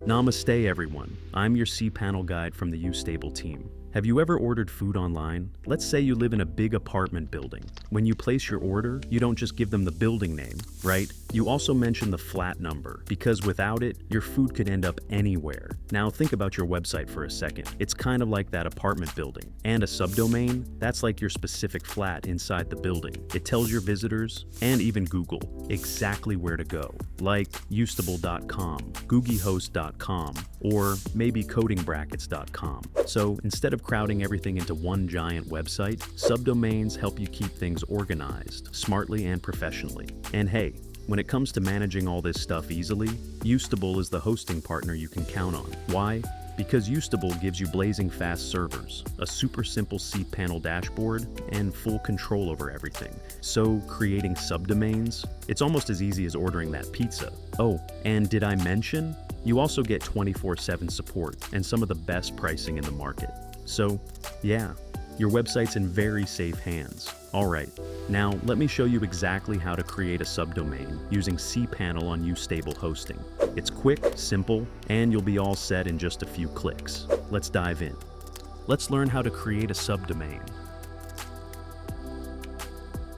Namaste everyone, I'm your cPanel guide from the YouStable team. Have you ever ordered food online? Let's say you live in a big apartment building. When you place your order, you don't just give them the building name, right? You also mention the flat number, because without it, your food could end up anywhere. Now think about your website for a second. It's kind of like that apartment building. And a subdomain, that's like your specific flat inside the building. It tells your visitors, and even Google, exactly where to go. Like YouStable.com, GoogieHost.com, or maybe codingbrackets.com. So instead of crowding everything into one giant website, subdomains help you keep things organized, smartly and professionally. And hey, when it comes to managing all this stuff easily, YouStable is the hosting partner you can count on. Why? Because YouStable gives you blazing fast servers, a super simple cPanel dashboard, and full control over everything. So creating subdomains, it's almost as easy as ordering that pizza. Oh, and did I mention? You also get 24/7 support and some of the best pricing in the market. So, yeah, your website's in very safe hands. Alright, now let me show you exactly how to create a subdomain using cPanel on YouStable hosting. It's quick, simple, and you'll be all set in just a few clicks. Let's dive in. Let's learn how to create a subdomain.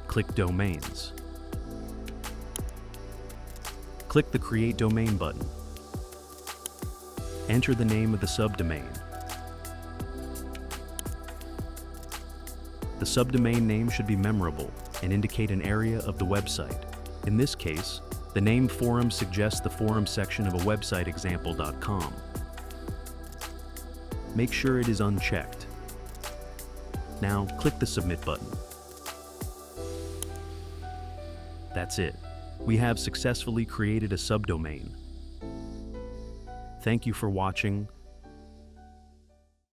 Click Domains. Click the Create Domain button. Enter the name of the subdomain. The subdomain name should be memorable and indicate an area of the website. In this case, the name forum suggests the forum section of a website example.com. Make sure it is unchecked. Now click the Submit button. That's it. We have successfully created a subdomain. Thank you for watching.